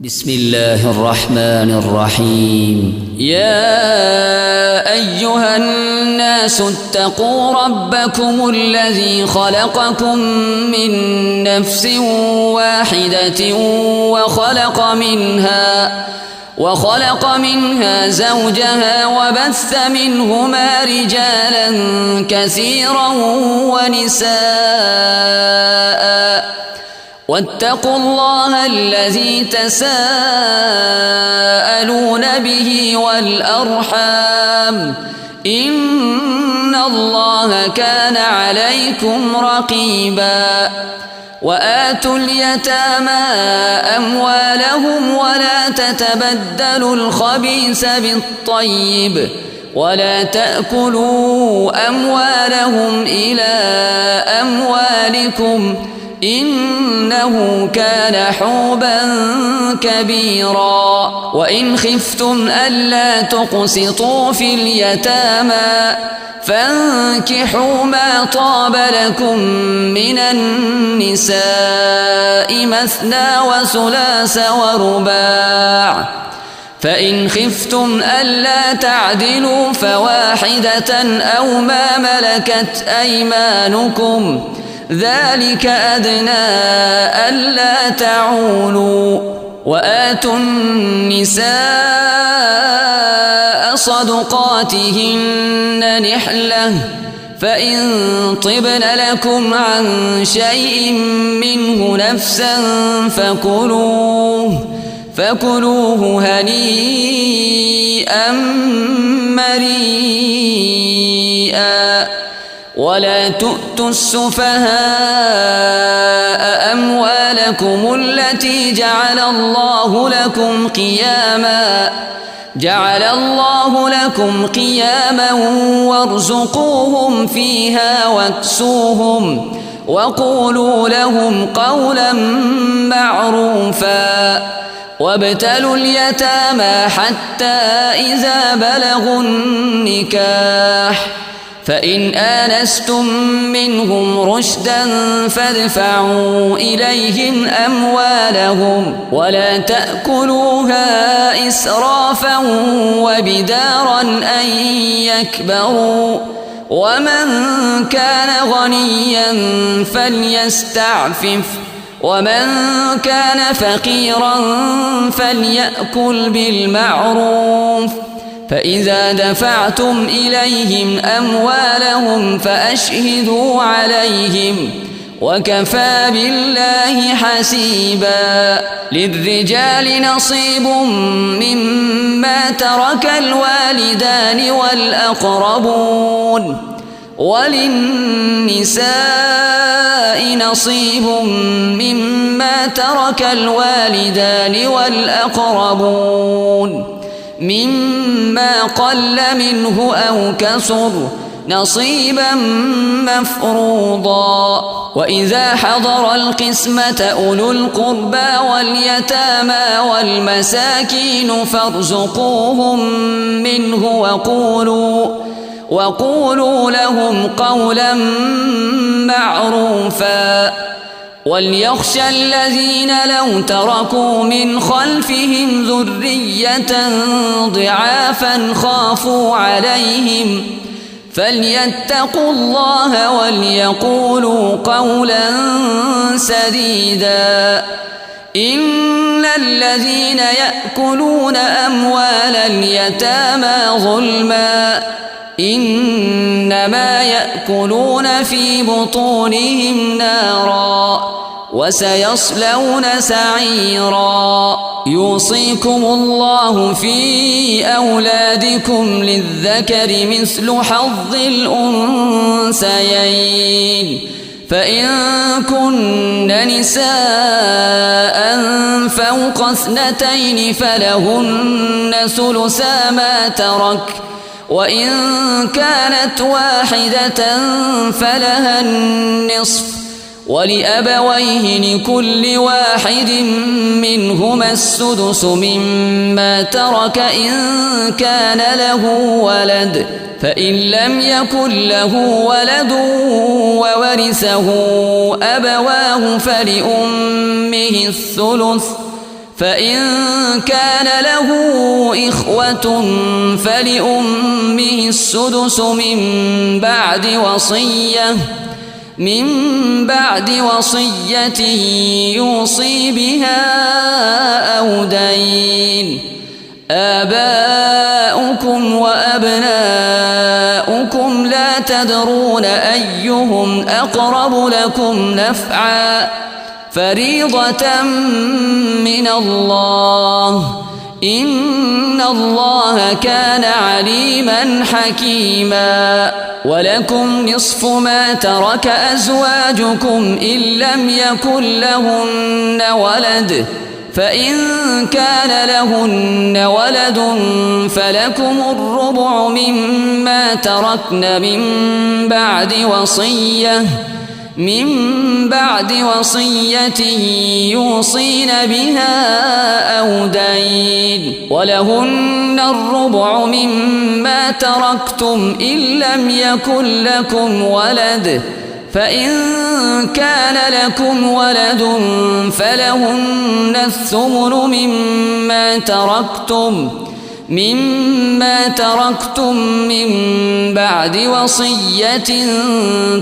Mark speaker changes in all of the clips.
Speaker 1: بسم الله الرحمن الرحيم. يا أيها الناس اتقوا ربكم الذي خلقكم من نفس واحدة وخلق منها زوجها وبث منهما رجالا كثيرا ونساء واتقوا الله الذي تساءلون به والأرحام إن الله كان عليكم رقيبا. وآتوا اليتامى أموالهم ولا تتبدلوا الخبيث بالطيب ولا تأكلوا أموالهم إلى أموالكم إنه كان حوبا كبيرا. وإن خفتم ألا تقسطوا في اليتامى فانكحوا ما طاب لكم من النساء مثنى وثلاث ورباع، فإن خفتم ألا تعدلوا فواحدة أو ما ملكت أيمانكم ذلك أدنى ألا تعولوا. وآتوا النساء صدقاتهن نحلة فإن طبن لكم عن شيء منه نفسا فكلوه هنيئا مريئا. ولا تؤتوا السفهاء أموالكم التي جعل الله لكم قياما وارزقوهم فيها واكسوهم وقولوا لهم قولا معروفا. وابتلوا اليتامى حتى إذا بلغوا النكاح فإن آنستم منهم رشدا فادفعوا إليهم أموالهم ولا تأكلوها إسرافا وبدارا أن يكبروا. ومن كان غنيا فليستعفف ومن كان فقيرا فليأكل بالمعروف. فإذا دفعتم إليهم أموالهم فأشهدوا عليهم وكفى بالله حسيبا. للرجال نصيب مما ترك الوالدان والأقربون وللنساء نصيب مما ترك الوالدان والأقربون مما قل منه أو كثر نصيبا مفروضا. وإذا حضر القسمة أولو القربى واليتامى والمساكين فارزقوهم منه وقولوا لهم قولا معروفا. وليخشى الذين لو تركوا من خلفهم ذرية ضعافا خافوا عليهم فليتقوا الله وليقولوا قولا سديدا. إن الذين يأكلون أموال اليتامى ظلما إنما يأكلون في بطونهم نارا وسيصلون سعيرا. يوصيكم الله في أولادكم للذكر مثل حظ الأنثيين فإن كن نساء فوق 2 فلهن ثلثا ما ترك وإن كانت واحدة فلها النصف ولأبويه لكل واحد منهما السدس مما ترك إن كان له ولد فإن لم يكن له ولد وورثه أبواه فلأمه الثلث فإن كان له إخوة فلأمه السدس من بعد وصية يوصي بها أو دين. آباؤكم وأبناؤكم لا تدرون أيهم أقرب لكم نفعا فريضة من الله إن الله كان عليما حكيما. ولكم نصف ما ترك أزواجكم إن لم يكن لهن ولد فإن كان لهن ولد فلكم الربع مما تركن من بعد وصية يوصين بها أو دين. ولهن الربع مما تركتم إن لم يكن لكم ولد فإن كان لكم ولد فلهن الثمن مما تركتم من بعد وصية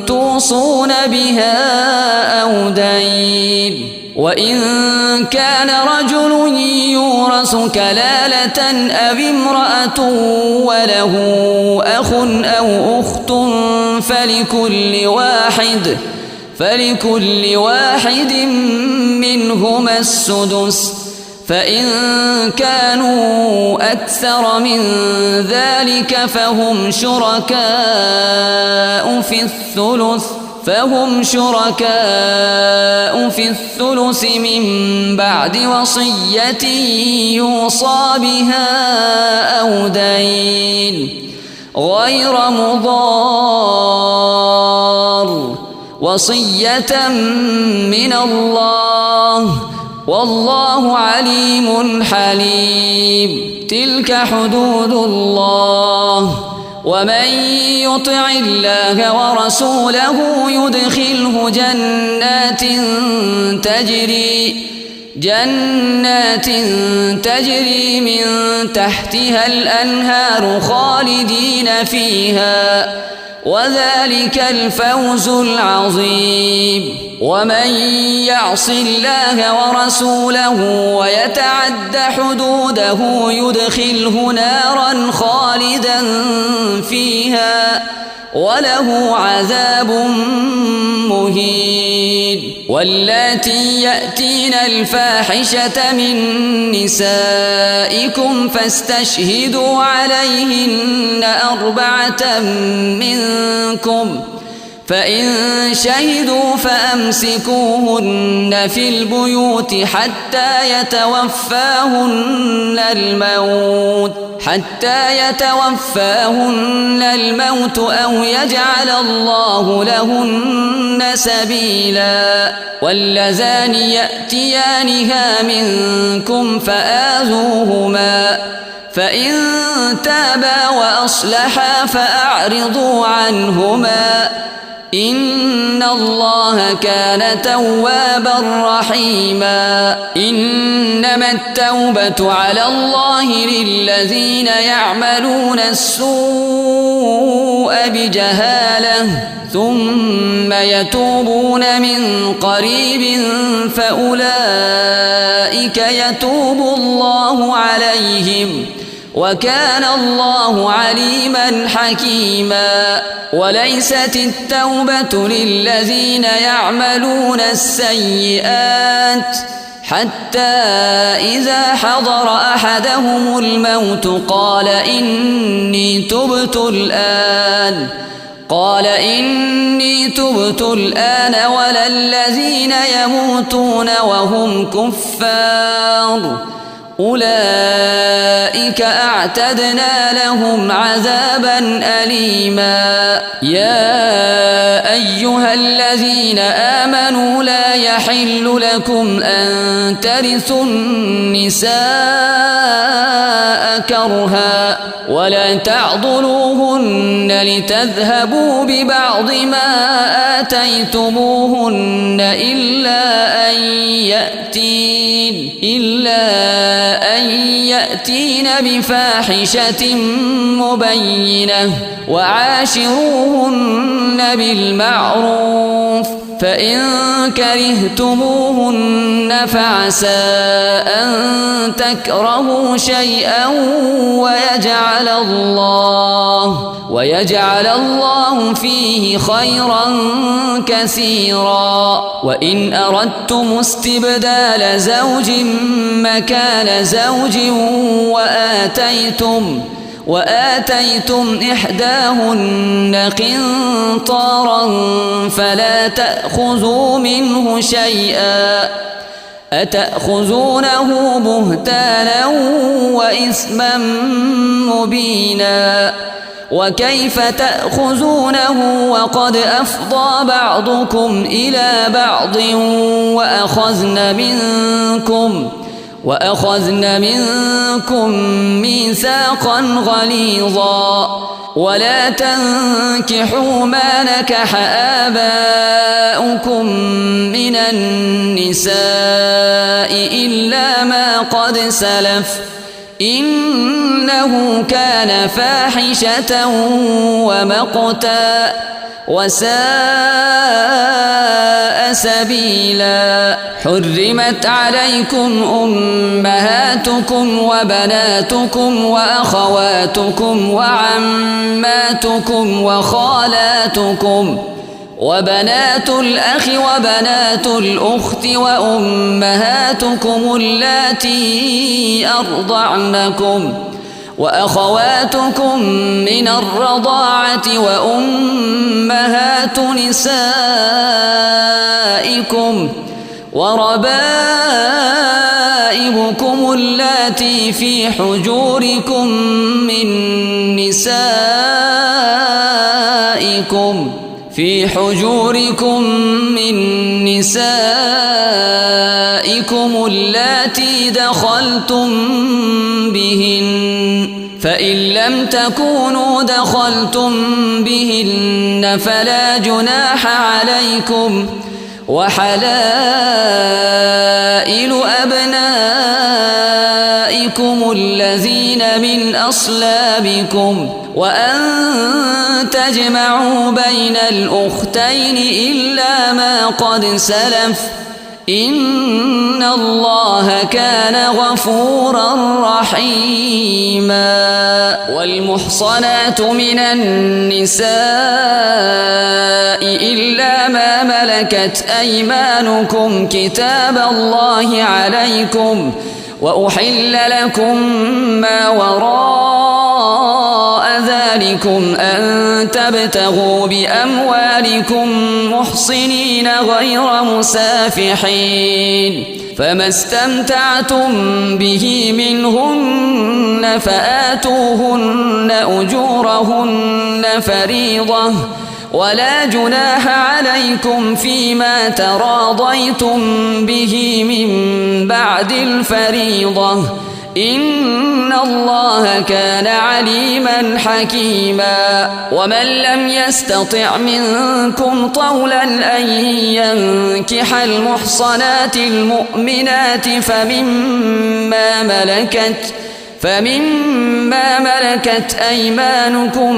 Speaker 1: توصون بها أو دين. وإن كان رجل يورث كلالة أو امرأة وله أخ أو أخت فلكل واحد منهما السدس فإن كانوا أكثر من ذلك فهم شركاء في الثلث من بعد وصية يوصى بها أو دين غير مضار وصية من الله والله عليم حليم. تلك حدود الله ومن يطع الله ورسوله يدخله جنات تجري من تحتها الأنهار خالدين فيها وذلك الفوز العظيم. ومن يعص الله ورسوله ويتعد حدوده يدخله نارا خالدا فيها وله عذاب مهين. واللاتي يأتين الفاحشة من نسائكم فاستشهدوا عليهن 4 منكم فإن شهدوا فأمسكوهن في البيوت حتى يتوفاهن الموت أو يجعل الله لهن سبيلا. واللذان يأتيانها منكم فآذوهما فإن تابا وأصلحا فأعرضوا عنهما إن الله كان توابا رحيما. إنما التوبة على الله للذين يعملون السوء بجهالة ثم يتوبون من قريب فأولئك يتوب الله عليهم وكان الله عليما حكيما. وليست التوبة للذين يعملون السيئات حتى إذا حضر أحدهم الموت قال إني تبت الآن ولا الذين يموتون وهم كفار أولئك أعتدنا لهم عذابا أليما. يا أيها الذين آمنوا لا يحل لكم أن ترثوا النساء كرها ولا تعضلوهن لتذهبوا ببعض ما آتيتموهن إلا أن يأتين بفاحشة مبينة وعاشروهن بالمعروف فإن كرهتموهن فعسى أن تكرهوا شيئا ويجعل الله فيه خيرا كثيرا. وإن أردتم استبدال زوج مكان زوج وآتيتم إحداهن قنطارا فلا تأخذوا منه شيئا أتأخذونه بهتانا وإثما مبينا. وكيف تأخذونه وقد أفضى بعضكم إلى بعض وأخذن منكم ميثاقا غليظا. ولا تنكحوا ما نكح آباؤكم من النساء إلا ما قد سلف إنه كان فاحشة ومقتا وساء سبيلا. حرمت عليكم أمهاتكم وبناتكم وأخواتكم وعماتكم وخالاتكم وبنات الأخ وبنات الأخت وأمهاتكم اللاتي أرضعنكم وأخواتكم من الرضاعة وأمهات نسائكم وربائبكم اللاتي في حجوركم من نسائكم اللاتي دخلتم بهن فإن لم تكونوا دخلتم بهن فلا جناح عليكم. وحلائل أبنائكم الذين من أصلابكم وأن تجمعوا بين الأختين إلا ما قد سلف إن الله كان غفورا رحيما. والمحصنات من النساء إلا ما ملكت أيمانكم كتاب الله عليكم وأحل لكم ما وراء ذلكم أن تبتغوا بأموالكم محصنين غير مسافحين فما استمتعتم به منهن فآتوهن أجورهن فريضة ولا جناح عليكم فيما تراضيتم به من بعد الفريضة إن الله كان عليما حكيما. ومن لم يستطع منكم طولا أن ينكح المحصنات المؤمنات فمما ملكت أيمانكم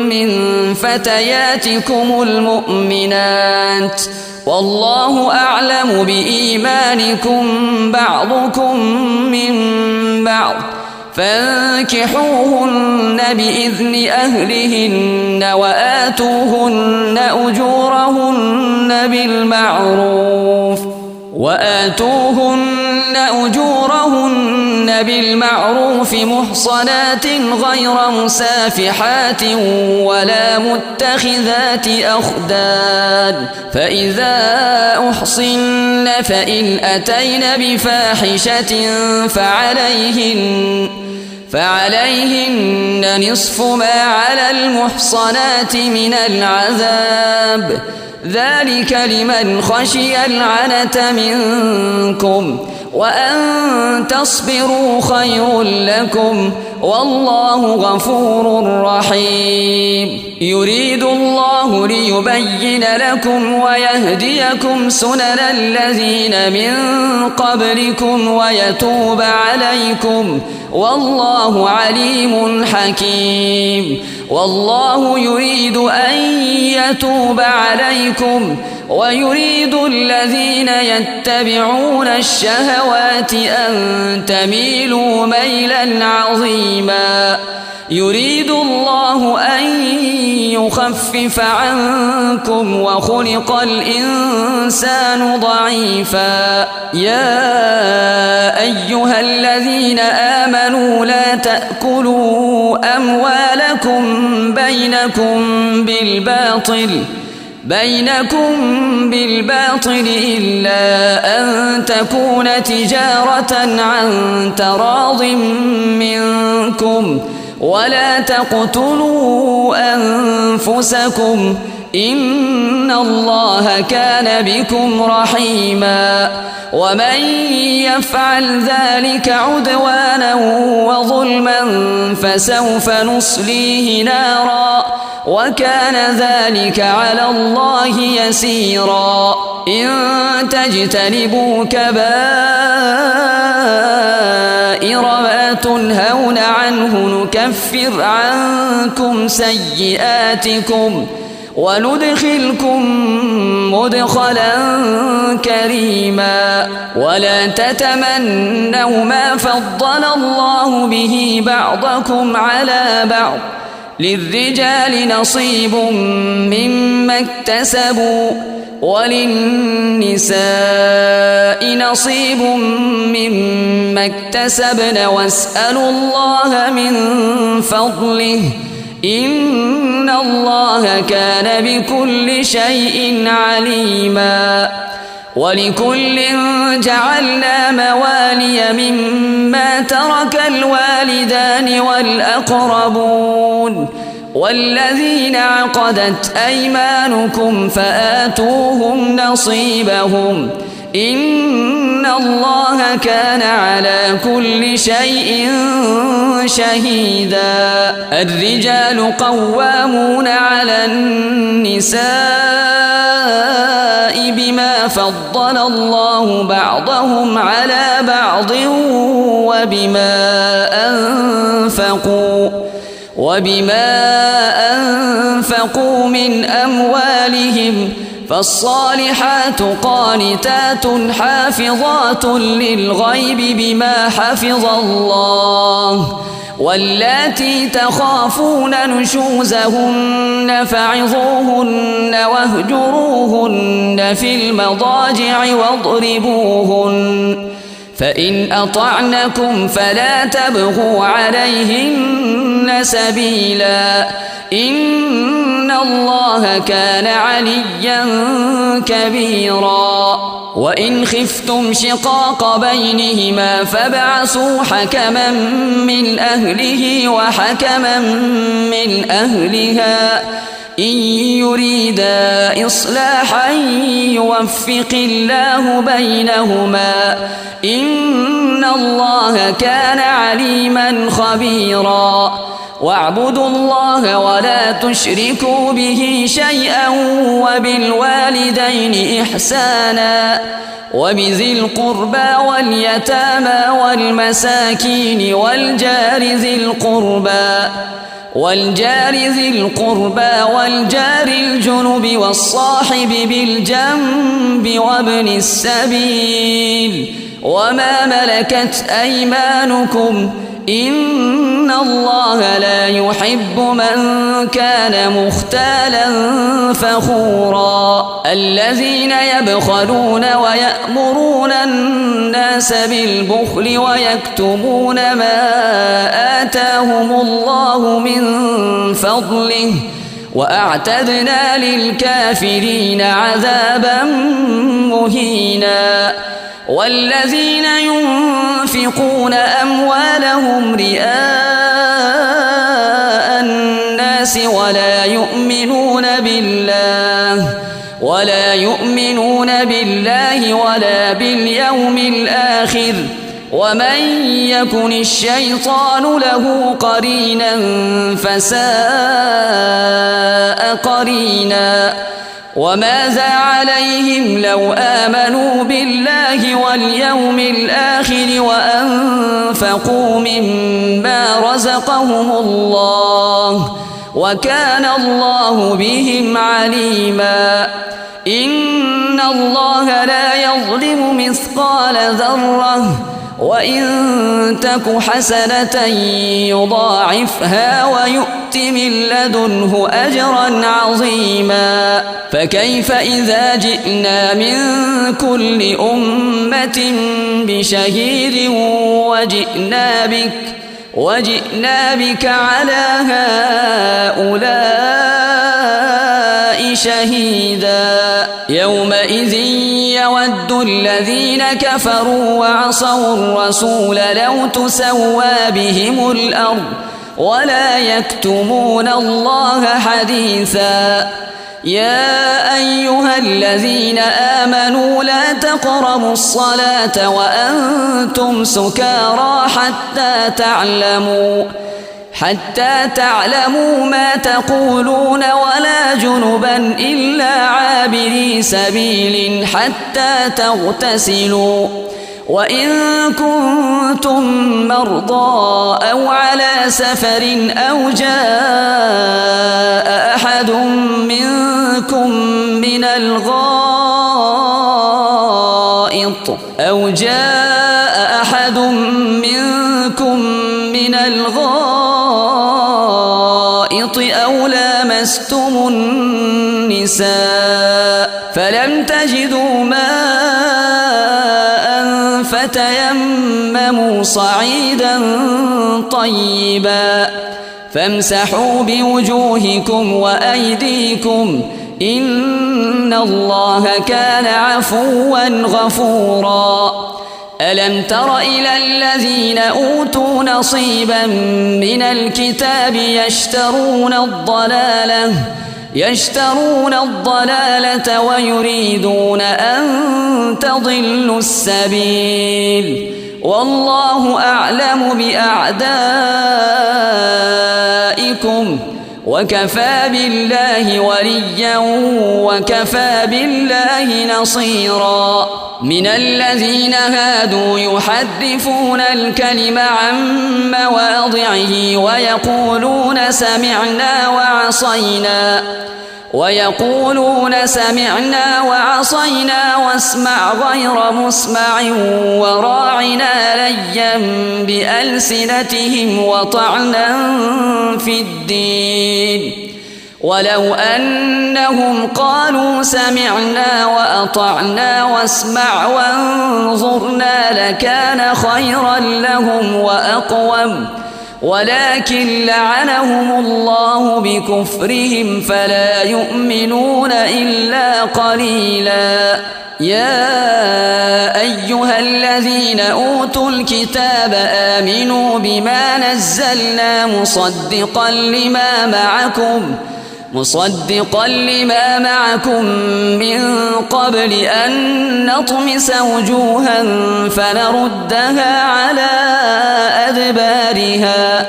Speaker 1: من فتياتكم المؤمنات والله أعلم بإيمانكم بعضكم من بعض فانكحوهن بإذن أهلهن وآتوهن أجورهن بالمعروف وآتوهن أجورهن بالمعروف محصنات غير مسافحات ولا متخذات أخدان فإذا أحصن فإن أتين بفاحشة فعليهن نصف ما على المحصنات من العذاب ذلك لمن خشي العنة منكم وأن تصبروا خير لكم والله غفور رحيم يريد الله ليبين لكم ويهديكم سنن الذين من قبلكم ويتوب عليكم والله عليم حكيم والله يريد أن يتوب عليكم ويريد الذين يتبعون الشهوات أن تميلوا ميلا عظيما يريد الله أن يخفف عنكم وخلق الإنسان ضعيفا يا أيها الذين آمنوا لا تأكلوا أموالكم بينكم بالباطل إلا أن تكون تجارة عن تراض منكم ولا تقتلوا أنفسكم إن الله كان بكم رحيما ومن يفعل ذلك عدوانا وظلما فسوف نصليه نارا وكان ذلك على الله يسيرا إن تجتنبوا كبائر ما تنهون عنه نكفر عنكم سيئاتكم وندخلكم مدخلا كريما ولا تتمنوا ما فضل الله به بعضكم على بعض للرجال نصيب مما اكتسبوا وللنساء نصيب مما اكتسبن واسألوا الله من فضله إن الله كان بكل شيء عليما ولكل جعلنا موالي مما ترك الوالدان والأقربون والذين عقدت أيمانكم فآتوهم نصيبهم إن الله كان على كل شيء شهيدا الرجال قوامون على النساء بما فضل الله بعضهم على بعض وبما أنفقوا من أموالهم فالصالحات قانتات حافظات للغيب بما حفظ الله واللاتي تخافون نشوزهن فعظوهن واهجروهن في المضاجع واضربوهن فإن أطعنكم فلا تبغوا عليهن سبيلا إن الله كان عليا كبيرا وإن خفتم شقاق بينهما فابعثوا حكما من أهله وحكما من أهلها إن يريدا إصلاحا يوفق الله بينهما إن الله كان عليما خبيرا واعبدوا الله ولا تشركوا به شيئا وبالوالدين إحسانا وبذي القربى واليتامى والمساكين والجار ذي القربى والجار الجنب والصاحب بالجنب وابن السبيل وما ملكت أيمانكم إن الله لا يحب من كان مختالا فخورا الذين يبخلون ويأمرون الناس بالبخل ويكتمون ما آتاهم الله من فضله وأعتدنا للكافرين عذابا مهينا والذين ينفقون أموالهم رئاء الناس ولا يؤمنون بالله ولا باليوم الآخر ومن يكن الشيطان له قرينا فساء قرينا وماذا عليهم لو آمنوا بالله واليوم الآخر وأنفقوا مما رزقهم الله وكان الله بهم عليما إن الله لا يظلم مثقال ذرة وإن تك حسنة يضاعفها ويؤت من لدنه أجرا عظيما فكيف إذا جئنا من كل أمة بشهيد وجئنا بك على هؤلاء شهيدا يومئذ يود الذين كفروا وعصوا الرسول لو تسوى بهم الأرض ولا يكتمون الله حديثا يا أيها الذين آمنوا لا تقربوا الصلاة وأنتم سكارى حتى تعلموا ما تقولون ولا جنبا إلا عابري سبيل حتى تغتسلوا وإن كنتم مرضى أو على سفر أو جاء أحد منكم من الغائط أو لامستم النساء فلم تجدوا ماء فتيمموا صعيدا طيبا فامسحوا بوجوهكم وأيديكم إن الله كان عفوا غفورا ألم تر إلى الذين أوتوا نصيبا من الكتاب يشترون الضلالة ويريدون أن تضلوا السبيل والله أعلم بأعدائكم وكفى بالله وليا وكفى بالله نصيرا من الذين هادوا يحرفون الكلم عن مواضعه ويقولون سمعنا وعصينا واسمع غير مسمع وراعنا ليا بألسنتهم وطعنا في الدين ولو أنهم قالوا سمعنا وأطعنا واسمع وانظرنا لكان خيرا لهم وأقوم ولكن لعنهم الله بكفرهم فلا يؤمنون إلا قليلا يا أيها الذين أوتوا الكتاب آمنوا بما نزلنا مصدقا لما معكم من قبل أن نطمس وجوها فنردها على أدبارها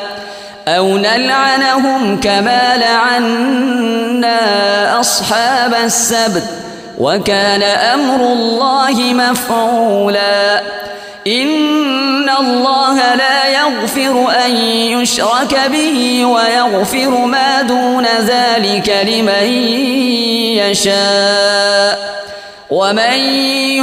Speaker 1: أو نلعنهم كما لعنا أصحاب السبت وكان أمر الله مفعولا إن الله لا يغفر أن يشرك به ويغفر ما دون ذلك لمن يشاء ومن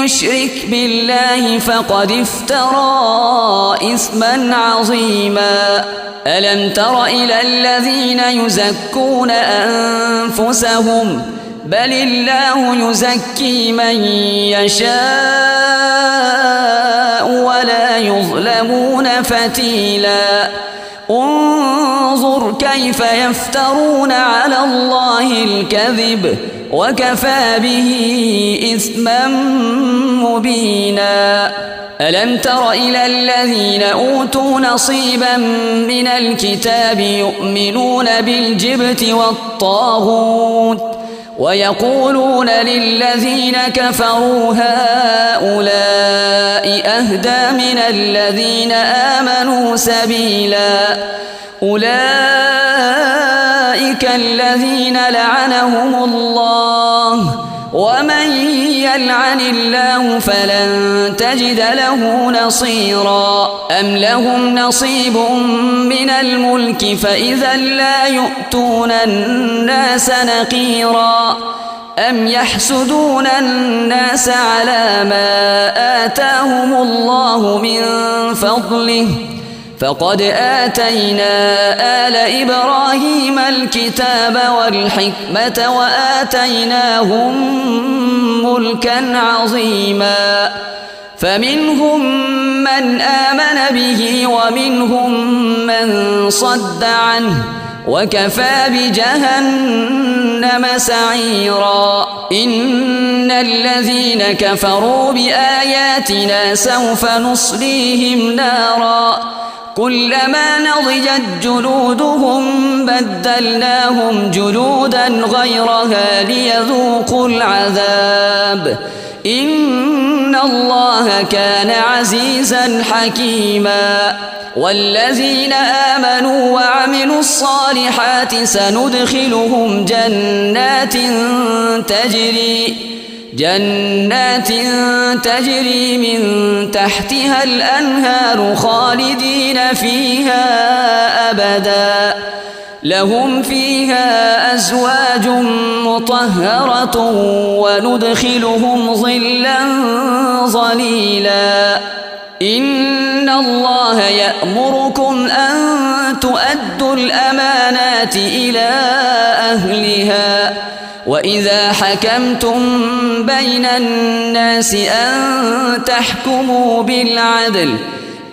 Speaker 1: يشرك بالله فقد افترى إثما عظيما. ألم تر إلى الذين يزكون أنفسهم بل الله يزكي من يشاء ولا يظلمون فتيلا. انظر كيف يفترون على الله الكذب وكفى به إثما مبينا. ألم تر إلى الذين أوتوا نصيبا من الكتاب يؤمنون بالجبت والطاغوت ويقولون للذين كفروا هؤلاء أهدى من الذين آمنوا سبيلا. أولئك الذين لعنهم الله ومن يلعن الله فلن تجد له نصيرا. أم لهم نصيب من الملك فإذا لا يؤتون الناس نقيرا. أم يحسدون الناس على ما آتاهم الله من فضله فقد آتينا آل إبراهيم الكتاب والحكمة وآتيناهم ملكا عظيما. فمنهم من آمن به ومنهم من صد عنه وكفى بجهنم سعيرا. إن الذين كفروا بآياتنا سوف نصليهم نارا كلما نضجت جلودهم بدلناهم جلودا غيرها ليذوقوا العذاب إن الله كان عزيزا حكيما. والذين آمنوا وعملوا الصالحات سندخلهم جنات تجري من تحتها الأنهار خالدين فيها أبدا لهم فيها أزواج مطهرة وندخلهم ظلا ظليلا. إن الله يأمركم أن تؤدوا الأمانات إلى أهلها وإذا حكمتم بين الناس أن تحكموا بالعدل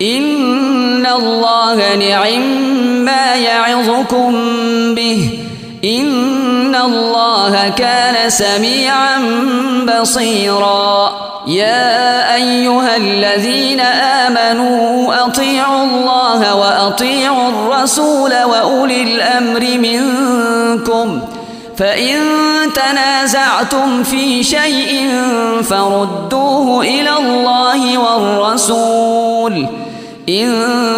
Speaker 1: إن الله نعم-ما يعظكم به إن الله كان سميعا بصيرا. يا أيها الذين آمنوا أطيعوا الله وأطيعوا الرسول وأولي الأمر منكم فإن تنازعتم في شيء فردوه إلى الله والرسول إن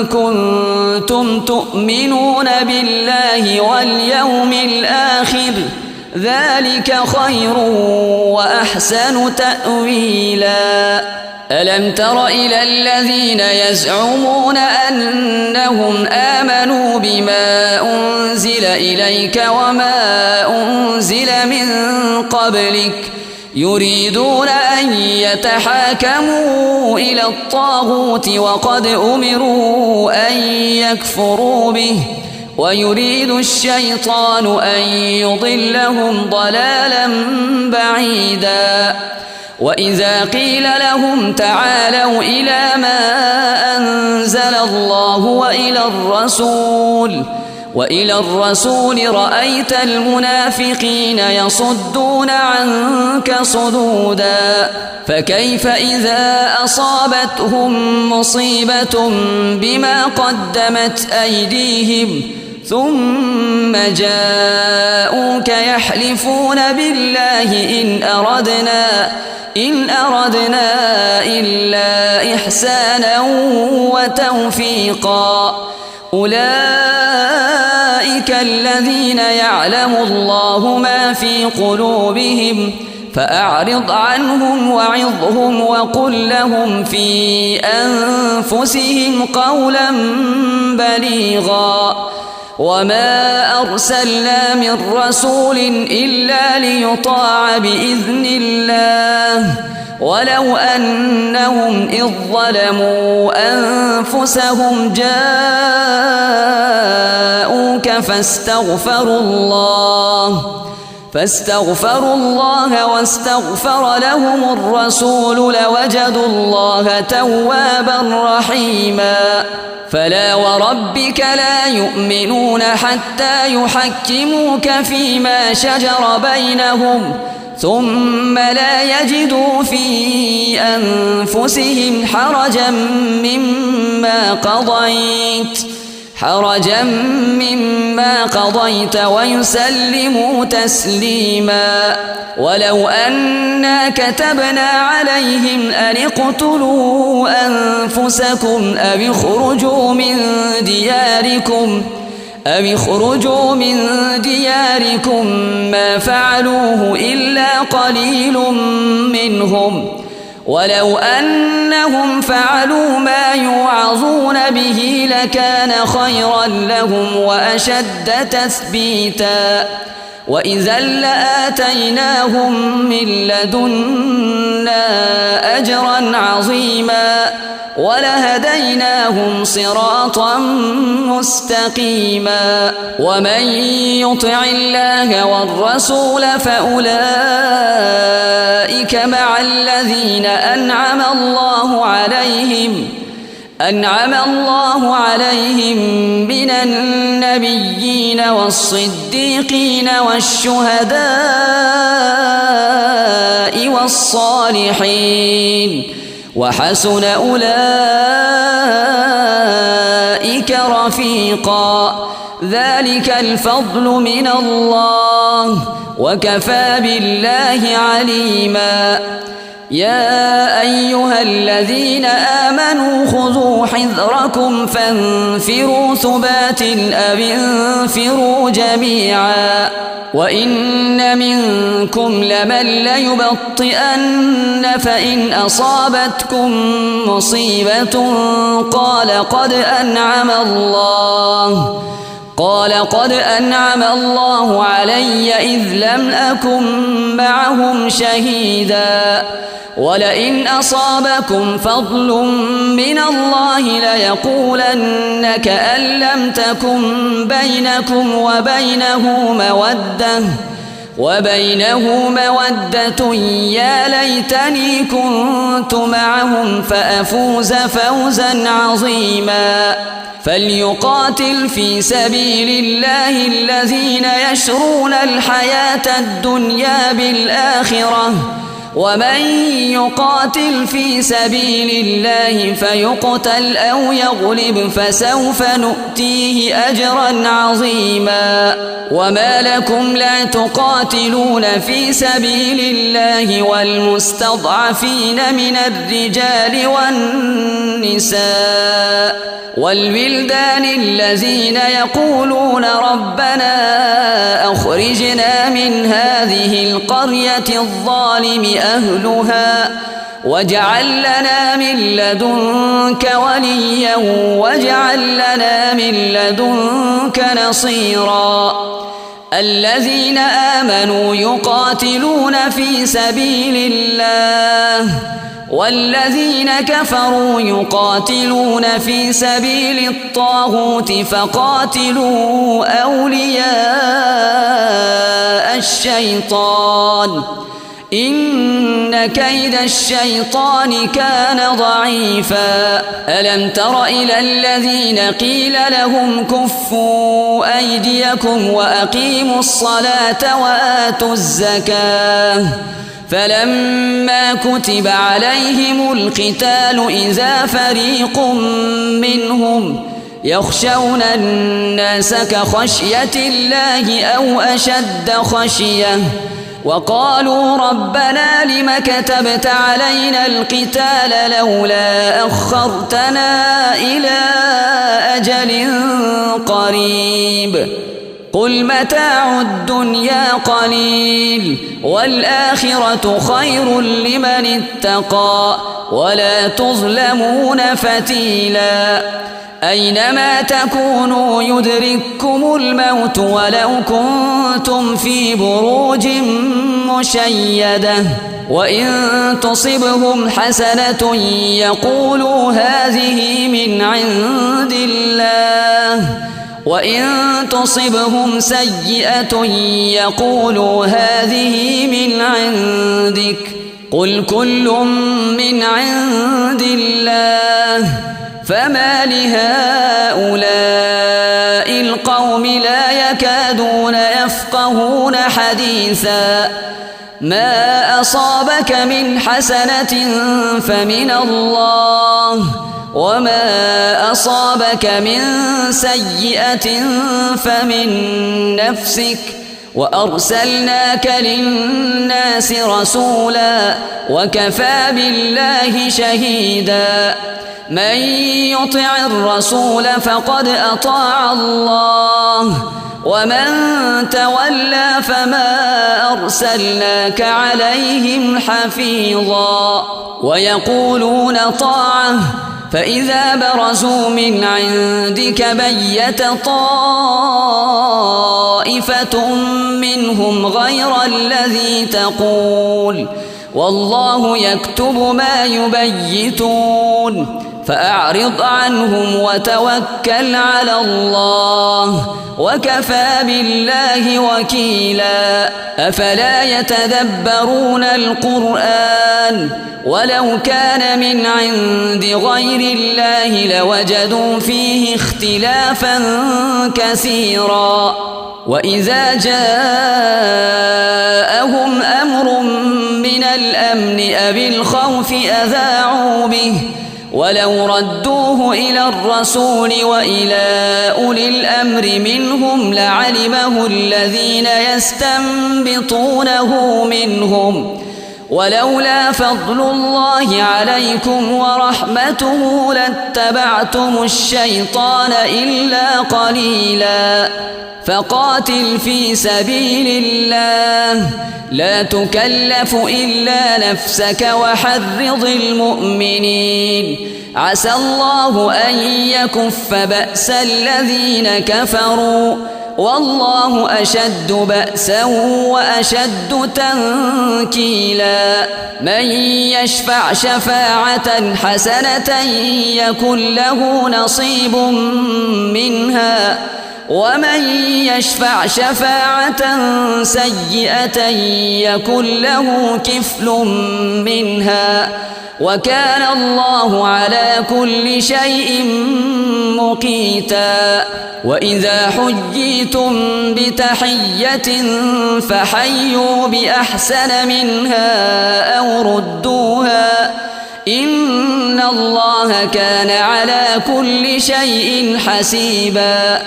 Speaker 1: كنتم تؤمنون بالله واليوم الآخر ذلك خير وأحسن تأويلا. ألم تر إلى الذين يزعمون أنهم آمنوا بما أنزل إليك وما أنزل من قبلك يريدون أن يتحاكموا إلى الطاغوت وقد أمروا أن يكفروا به ويريد الشيطان أن يضلهم ضلالا بعيدا. وإذا قيل لهم تعالوا إلى ما أنزل الله وإلى الرسول رأيت المنافقين يصدون عنك صدودا. فكيف إذا أصابتهم مصيبة بما قدمت أيديهم ثم جاءوك يحلفون بالله إن أردنا إلا إحسانا وتوفيقا. أولئك الذين يعلم الله ما في قلوبهم فأعرض عنهم وعظهم وقل لهم في أنفسهم قولا بليغا. وما أرسلنا من رسول إلا ليطاع بإذن الله ولو أنهم إذ ظلموا أنفسهم جاءوك فاستغفروا الله واستغفر لهم الرسول لوجدوا الله توابا رحيما فلا وربك لا يؤمنون حتى يحكموك فيما شجر بينهم ثم لا يجدوا في أنفسهم حرجا مما قضيت ويسلموا تسليما ولو أنا كتبنا عليهم أن اقتلوا أنفسكم أو اخرجوا من دياركم ما فعلوه إلا قليل منهم ولو أنهم فعلوا ما يوعظون به لكان خيرا لهم وأشد تثبيتا وإذا لآتيناهم من لدنا أجرا عظيما ولهديناهم صراطا مستقيما ومن يطع الله والرسول فأولئك مع الذين أنعم الله عليهم من النبيين والصديقين والشهداء والصالحين وحسن أولئك رفيقا ذلك الفضل من الله وكفى بالله عليما يا أيها الذين آمنوا خذوا حذركم فانفروا ثبات أو انفروا جميعا وإن منكم لمن ليبطئن فإن أصابتكم مصيبة قال قد أنعم الله علي إذ لم أكن معهم شهيدا ولئن أصابكم فضل من الله ليقولن كأن لم تكن بينكم وبينه مودة يا ليتني كنت معهم فأفوز فوزا عظيما فليقاتل في سبيل الله الذين يشرون الحياة الدنيا بالآخرة ومن يقاتل في سبيل الله فيقتل أو يغلب فسوف نؤتيه أجرا عظيما وما لكم لا تقاتلون في سبيل الله والمستضعفين من الرجال والنساء والولدان الذين يقولون ربنا أخرجنا من هذه القرية الظالم أهلها واجعل لنا من لدنك وليا واجعل لنا من لدنك نصيرا الذين آمنوا يقاتلون في سبيل الله والذين كفروا يقاتلون في سبيل الطاغوت فقاتلوا أولياء الشيطان إن كيد الشيطان كان ضعيفا ألم تر إلى الذين قيل لهم كفوا أيديكم وأقيموا الصلاة وآتوا الزكاة فلما كتب عليهم القتال إذا فريق منهم يخشون الناس كخشية الله أو أشد خشية وقالوا ربنا لم كتبت علينا القتال لولا أخرتنا إلى أجل قريب قل متاع الدنيا قليل والآخرة خير لمن اتقى ولا تظلمون فتيلا أينما تكونوا يدرككم الموت ولو كنتم في بروج مشيدة وإن تصبهم حسنة يقولوا هذه من عند الله وإن تصبهم سيئة يقولوا هذه من عندك قل كل من عند الله فما لهؤلاء القوم لا يكادون يفقهون حديثا ما أصابك من حسنة فمن الله وما أصابك من سيئة فمن نفسك وأرسلناك للناس رسولا وكفى بالله شهيدا من يطع الرسول فقد أطاع الله ومن تولى فما أرسلناك عليهم حفيظا ويقولون طاعة فإذا برزوا من عندك بيت طائفة منهم غير الذي تقول والله يكتب ما يبيتون فأعرض عنهم وتوكل على الله وكفى بالله وكيلا أفلا يتدبرون القرآن ولو كان من عند غير الله لوجدوا فيه اختلافا كثيرا وإذا جاءهم أمر من الأمن أو الخوف أذاعوا به ولو ردوه إلى الرسول وإلى أولي الأمر منهم لعلمه الذين يستنبطونه منهم ولولا فضل الله عليكم ورحمته لاتبعتم الشيطان إلا قليلا فقاتل في سبيل الله لا تكلف إلا نفسك وحرض المؤمنين عسى الله أن يكف بأس الذين كفروا والله أشد بأسا وأشد تنكيلا من يشفع شفاعة حسنة يكن له نصيب منها ومن يشفع شفاعة سيئة يكن له كفل منها وكان الله على كل شيء مقيتا وإذا حييتم بتحية فحيوا بأحسن منها أو ردوها إن الله كان على كل شيء حسيبا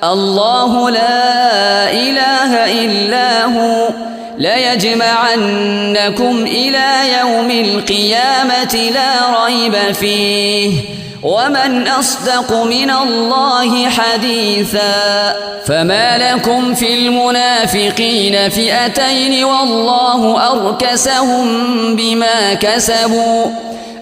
Speaker 1: الله لا إله إلا هو ليجمعنكم إلى يوم القيامة لا ريب فيه ومن أصدق من الله حديثا فما لكم في المنافقين فئتين والله أركسهم بما كسبوا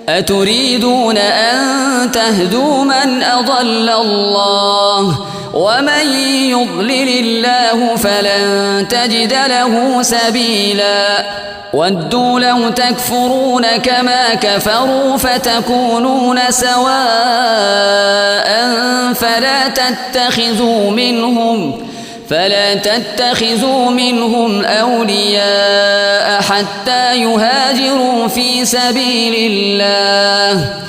Speaker 1: أتريدون أن تهدوا من أضل الله ومن يضلل الله فلن تجد له سبيلا ودوا لو تكفرون كما كفروا فتكونون سواء فلا تتخذوا منهم أولياء حتى يهاجروا في سبيل الله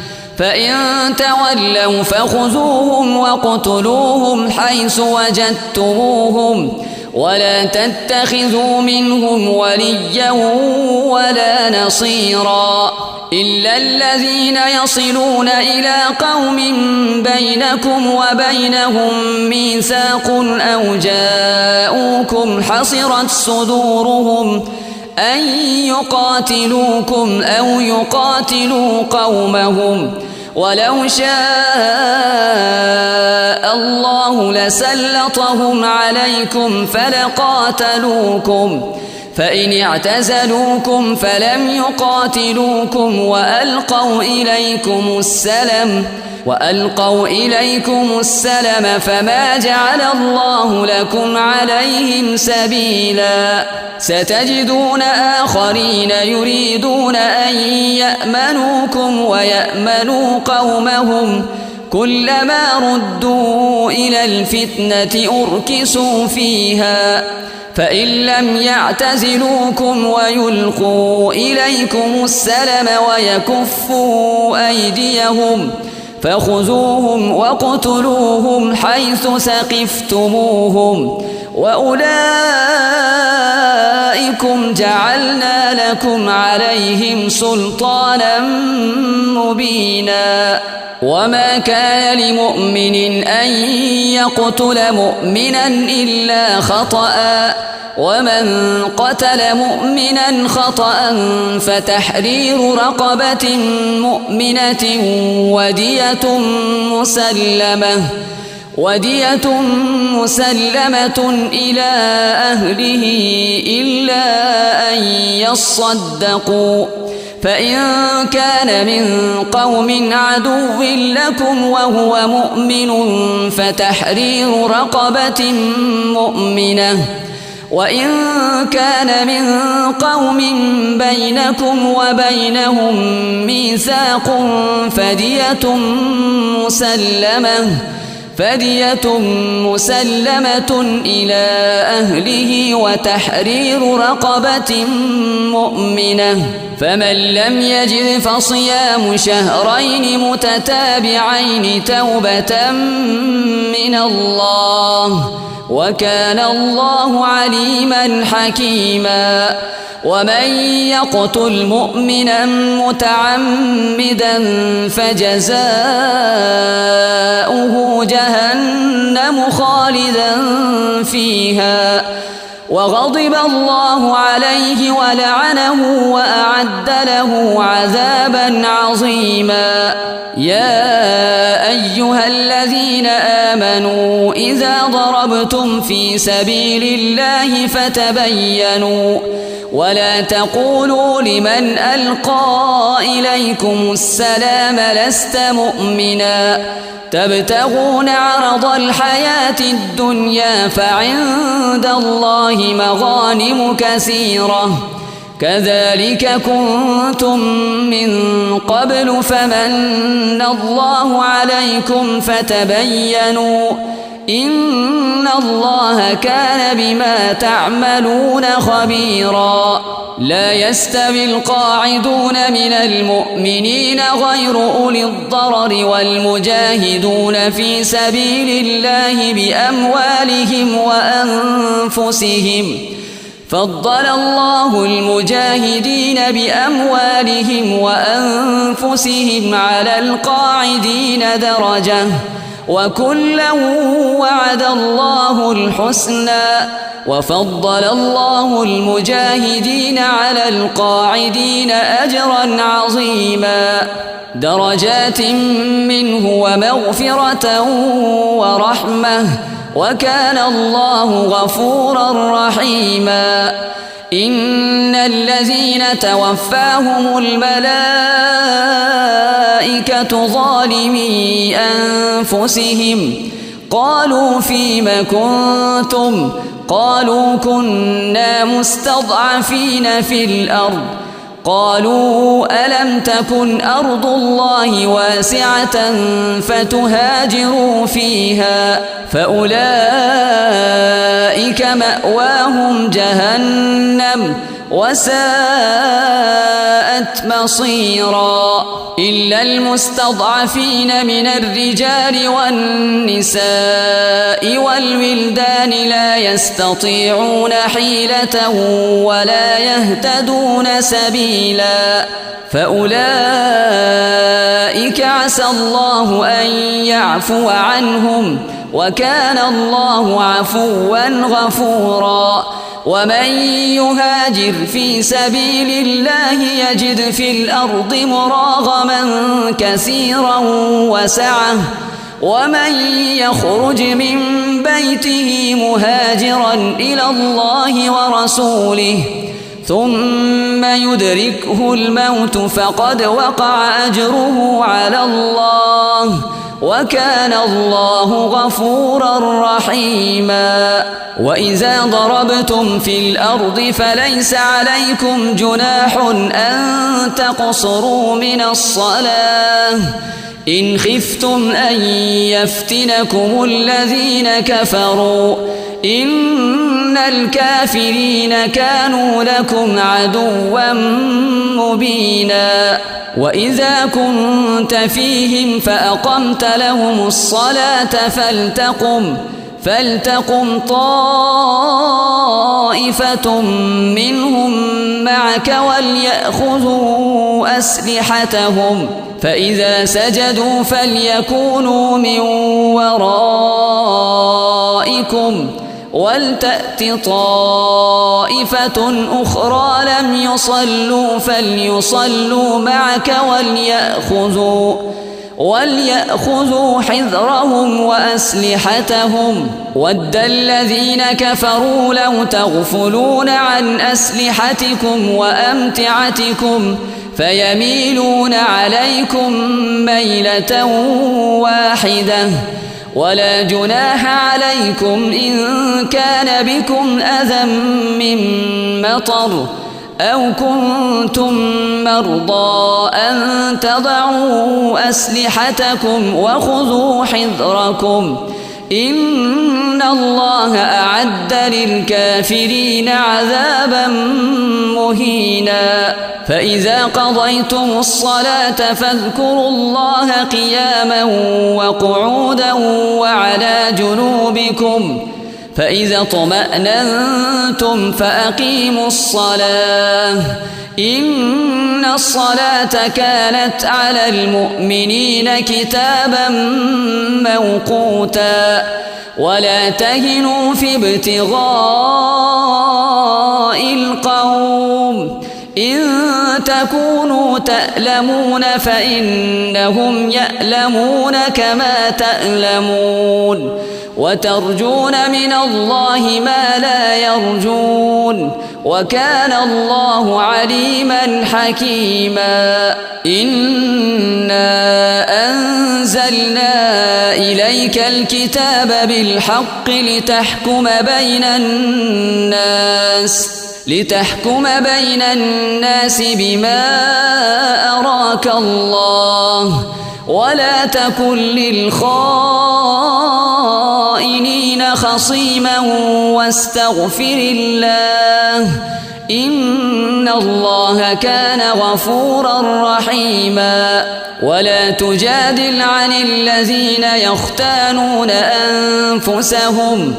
Speaker 1: فإن تولوا فخذوهم واقتلوهم حيث وجدتموهم ولا تتخذوا منهم وليا ولا نصيرا إلا الذين يصلون إلى قوم بينكم وبينهم ميثاق أو جاءوكم حصرت صدورهم أن يقاتلوكم أو يقاتلوا قومهم ولو شاء الله لسلطهم عليكم فلقاتلوكم فإن اعتزلوكم فلم يقاتلوكم وألقوا إليكم السلم وألقوا إليكم السلم فما جعل الله لكم عليهم سبيلا ستجدون آخرين يريدون أن يأمنوكم ويأمنوا قومهم كلما ردوا إلى الفتنة أركسوا فيها فإن لم يعتزلوكم ويلقوا إليكم السلم ويكفوا أيديهم فخذوهم واقتلوهم حيث ثقفتموهم وأولئكم جعلنا لكم عليهم سلطانا مبينا وما كان لمؤمن أن يقتل مؤمنا إلا خطأ ومن قتل مؤمنا خطأ فتحرير رقبة مؤمنة ودية مسلمة إلى أهله إلا أن يصدقوا فإن كان من قوم عدو لكم وهو مؤمن فتحرير رقبة مؤمنة وإن كان من قوم بينكم وبينهم ميثاق فدية مسلمة إلى أهله وتحرير رقبة مؤمنة فمن لم يجد فصيام شهرين متتابعين توبة من الله وكان الله عليما حكيما ومن يقتل مؤمنا متعمدا فجزاؤه جهنم خالدا فيها وغضب الله عليه ولعنه وأعد له عذابا عظيما يا أيها الذين آمنوا إذا ضربتم في سبيل الله فتبينوا ولا تقولوا لمن ألقى إليكم السلام لست مؤمنا تبتغون عرض الحياة الدنيا فعند الله مغانم كثيرة كذلك كنتم من قبل فمن الله عليكم فتبينوا إن الله كان بما تعملون خبيرا لا يستوي القاعدون من المؤمنين غير أولي الضرر والمجاهدون في سبيل الله بأموالهم وأنفسهم فضل الله المجاهدين بأموالهم وأنفسهم على القاعدين درجة وكلا وعد الله الحسنى وفضل الله المجاهدين على القاعدين أجرا عظيما درجات منه ومغفرة ورحمة وكان الله غفورا رحيما إن الذين توفاهم الملائكة ظالمي أنفسهم قالوا فيم كنتم قالوا كنا مستضعفين في الأرض قالوا ألم تكن أرض الله واسعة فتهاجروا فيها فأولئك مأواهم جهنم وساءت مصيرا إلا المستضعفين من الرجال والنساء والولدان لا يستطيعون حيلة ولا يهتدون سبيلا فأولئك عسى الله أن يعفو عنهم وكان الله عفوا غفورا ومن يهاجر في سبيل الله يجد في الأرض مراغما كثيرا وسعة ومن يخرج من بيته مهاجرا إلى الله ورسوله ثم يدركه الموت فقد وقع أجره على الله، وكان الله غفورا رحيما. وإذا ضربتم في الأرض فليس عليكم جناح أن تقصروا من الصلاة إن خفتم أن يفتنكم الذين كفروا، إن الكافرين كانوا لكم عدوا مبينا. وإذا كنت فيهم فأقمت لهم الصلاة فلتقم طائفة منهم معك وليأخذوا أسلحتهم، فإذا سجدوا فليكونوا من ورائكم ولتأت طائفة أخرى لم يصلوا فليصلوا معك وليأخذوا حذرهم وأسلحتهم. ود الذين كفروا لو تغفلون عن أسلحتكم وأمتعتكم فيميلون عليكم ميلة واحدة، ولا جناح عليكم إن كان بكم أذى من مطر أو كنتم مرضى أن تضعوا أسلحتكم وخذوا حذركم، إن الله أعد للكافرين عذابا مهينا. فإذا قضيتم الصلاة فاذكروا الله قياما وقعودا وعلى جنوبكم، فإذا اطمأننتم فأقيموا الصلاة، إن الصلاة كانت على المؤمنين كتابا موقوتا. ولا تهنوا في ابتغاء القوم، إن تكونوا تألمون فإنهم يألمون كما تألمون، وترجون من الله ما لا يرجون، وكان الله عليما حكيما. إنا أنزلنا إليك الكتاب بالحق لتحكم بين الناس بما أراك الله، ولا تكن للخائنين خصيما واستغفر الله، إن الله كان غفورا رحيما. ولا تجادل عن الذين يختانون أنفسهم،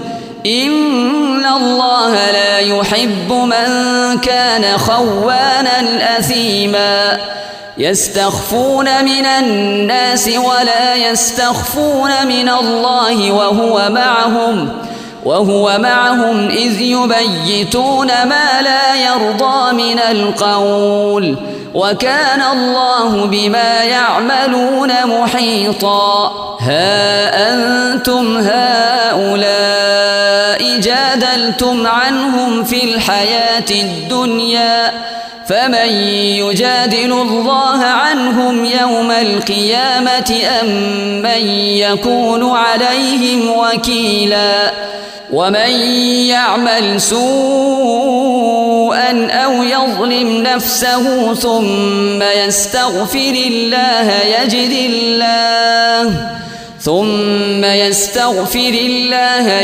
Speaker 1: إن الله لا يحب من كان خوانا أثيما. يستخفون من الناس ولا يستخفون من الله وهو معهم إذ يبيتون ما لا يرضى من القول، وكان الله بما يعملون محيطا. ها أنتم هؤلاء جادلتم عنهم في الحياة الدنيا، فمن يجادل الله عنهم يوم القيامة أم من يكون عليهم وكيلا. ومن يعمل سوءا أو يظلم نفسه ثم يستغفر الله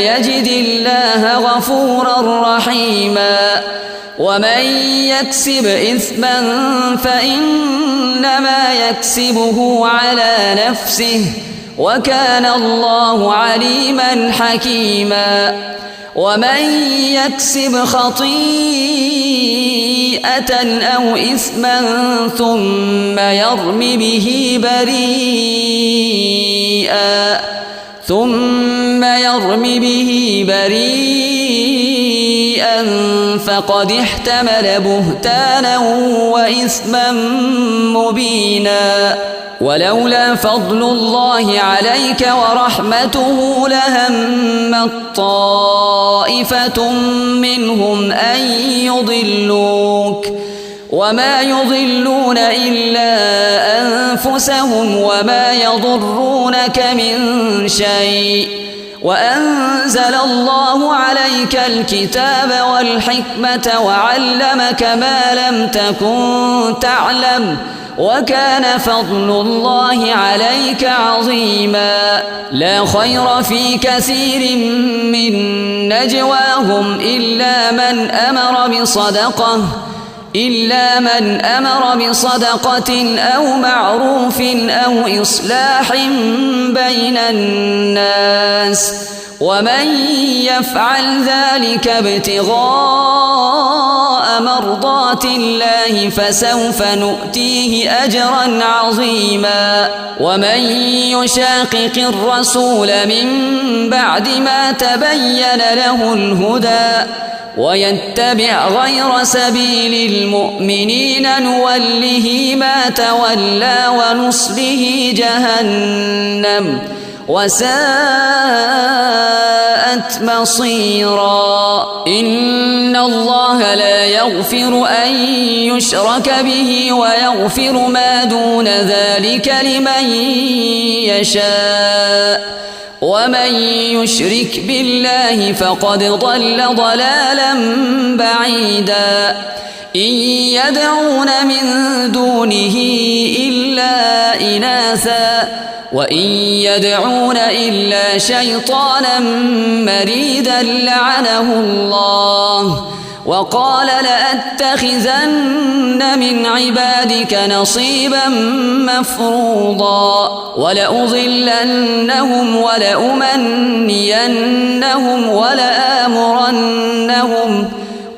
Speaker 1: يجد الله غفورا رحيما. ومن يكسب إثما فإنما يكسبه على نفسه، وكان الله عليما حكيما. ومن يكسب خطيئة أو إثما ثم يرم به بريئا فقد احتمل بهتانا وإثما مبينا. ولولا فضل الله عليك ورحمته لهمت طائفة منهم أن يضلوك وما يضلون إلا أنفسهم وما يضرونك من شيء وأنزل الله عليك الكتاب والحكمة وعلمك ما لم تكن تعلم وكان فضل الله عليك عظيما لا خير في كثير من نجواهم إلا من أمر بصدقة أو معروف أو إصلاح بين الناس ومن يفعل ذلك ابتغاء مرضات الله فسوف نؤتيه أجرا عظيما ومن يشاقق الرسول من بعد ما تبين له الهدى ويتبع غير سبيل المؤمنين نوله ما تولى ونصله جهنم وساءت مصيرا إن الله لا يغفر أن يشرك به ويغفر ما دون ذلك لمن يشاء ومن يشرك بالله فقد ضل ضلالا بعيدا إن يدعون من دونه إلا إناثا وإن يدعون إلا شيطانا مريدا لعنه الله وقال لأتخذن من عبادك نصيبا مفروضا ولأضلنهم ولأمنينهم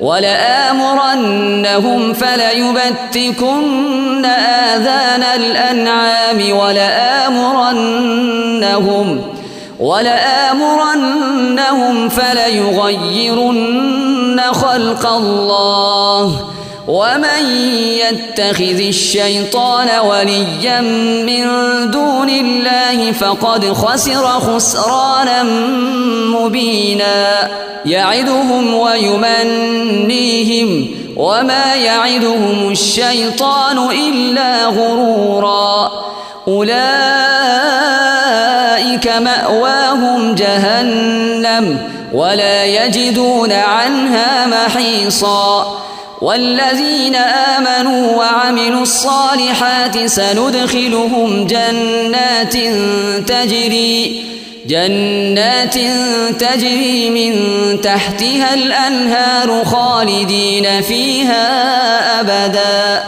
Speaker 1: ولآمرنهم فليبتكن آذان الأنعام ولآمرنهم فليغيرن خلق الله ومن يتخذ الشيطان وليا من دون الله فقد خسر خسرانا مبينا يعدهم ويمنيهم وما يعدهم الشيطان إلا غرورا أولئك مأواهم جهنم ولا يجدون عنها محيصا والذين آمنوا وعملوا الصالحات سندخلهم جنات تجري من تحتها الأنهار خالدين فيها أبدا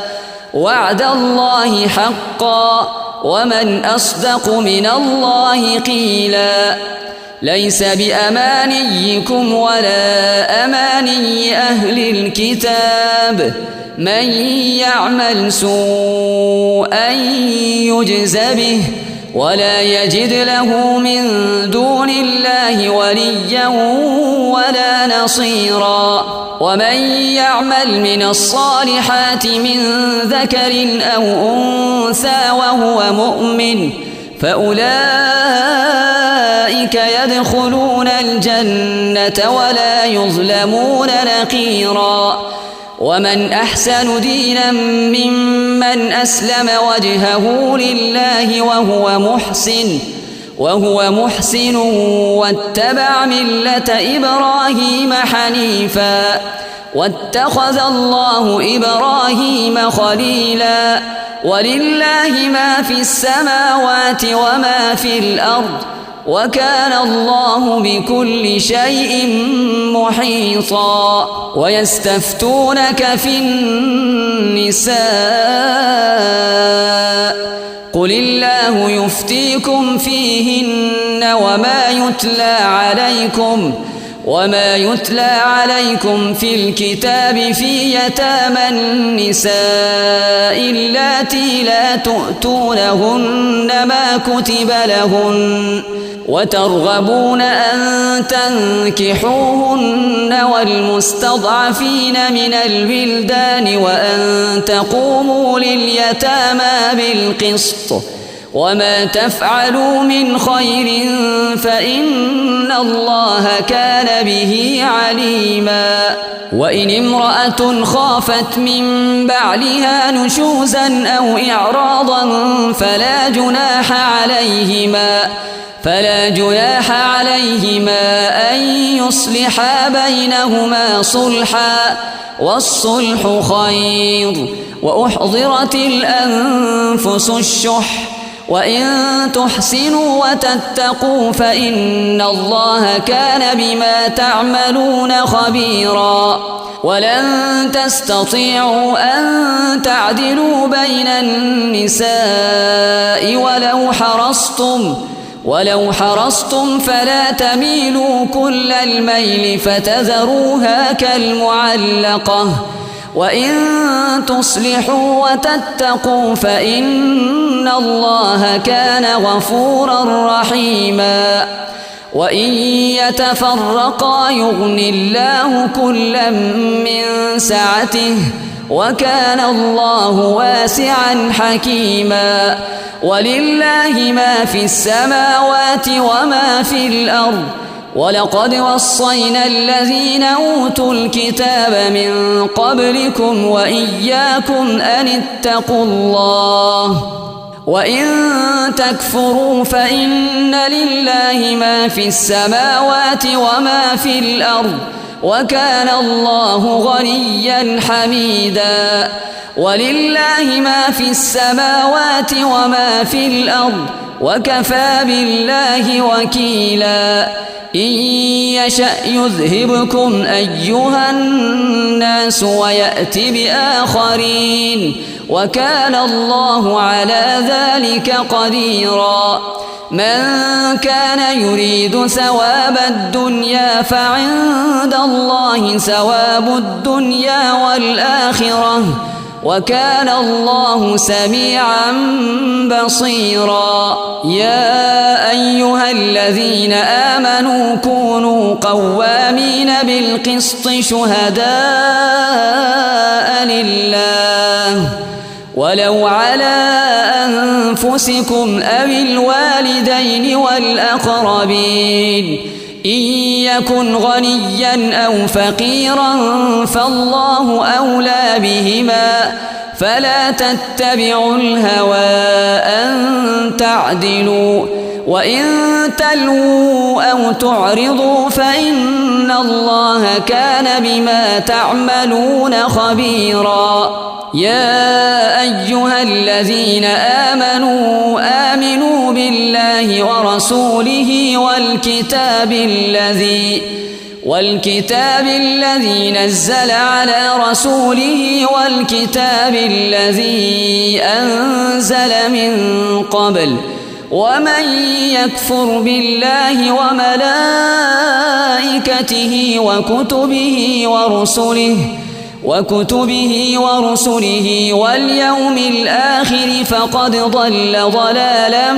Speaker 1: وعد الله حقا ومن أصدق من الله قيلا ليس بأمانيكم ولا أماني أهل الكتاب من يعمل سوءا يجز به ولا يجد له من دون الله وليا ولا نصيرا ومن يعمل من الصالحات من ذكر أو أنثى وهو مؤمن فأولئك يدخلون الجنة ولا يظلمون نقيرا ومن أحسن دينا ممن أسلم وجهه لله وهو محسن واتبع ملة إبراهيم حنيفا واتخذ الله إبراهيم خليلا ولله ما في السماوات وما في الأرض وكان الله بكل شيء محيطا ويستفتونك في النساء قل الله يفتيكم فيهن وما يتلى عليكم في الكتاب في يتامى النساء اللاتي لا تؤتونهن ما كتب لهن وترغبون أن تنكحوهن والمستضعفين من الولدان وأن تقوموا لليتامى بالقسط وما تفعلوا من خير فإن الله كان به عليما. وإن امرأة خافت من بعلها نشوزا أو إعراضا فلا جناح عليهما أن يصلحا بينهما صلحا، والصلح خير. وأحضرت الأنفس الشح، وإن تحسنوا وتتقوا فإن الله كان بما تعملون خبيرا. ولن تستطيعوا أن تعدلوا بين النساء ولو حرصتم فلا تميلوا كل الميل فتذروها كالمعلقة. وإن تصلحوا وتتقوا فإن الله كان غفورا رحيما. وإن يتفرقا يغن الله كلا من سعته، وكان الله واسعا حكيما. ولله ما في السماوات وما في الأرض. ولقد وصينا الذين أوتوا الكتاب من قبلكم وإياكم أن اتقوا الله. وإن تكفروا فإن لله ما في السماوات وما في الأرض، وكان الله غنيا حميدا. ولله ما في السماوات وما في الأرض، وكفى بالله وكيلا. إن يشأ يذهبكم أيها الناس ويأت بآخرين، وكان الله على ذلك قديرا. من كان يريد ثواب الدنيا فعند الله ثواب الدنيا والآخرة، وكان الله سميعا بصيرا. يا أيها الذين آمنوا كونوا قوامين بالقسط شهداء لله ولو على أنفسكم أو الوالدين والأقربين. إن يكن غنيا أو فقيرا فالله أولى بهما، فلا تتبعوا الهوى أن تعدلوا. وإن تلووا أو تعرضوا فإن الله كان بما تعملون خبيرا. يا أيها الذين آمنوا بالله ورسوله والكتاب الذي نزل على رسوله والكتاب الذي أنزل من قبل. ومن يكفر بالله وملائكته وكتبه ورسله واليوم الآخر فقد ضل ضلالا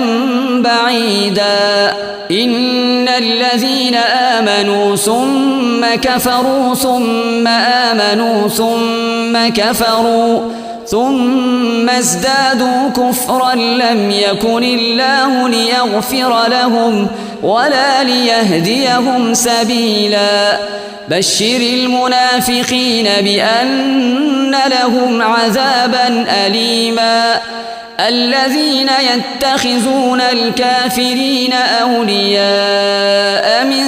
Speaker 1: بعيدا. إن الذين آمنوا ثم كفروا ثم آمنوا ثم كفروا ثم ازدادوا كفرا لم يكن الله ليغفر لهم ولا ليهديهم سبيلا. بشر المنافقين بأن لهم عذابا أليما. الذين يتخذون الكافرين أولياء من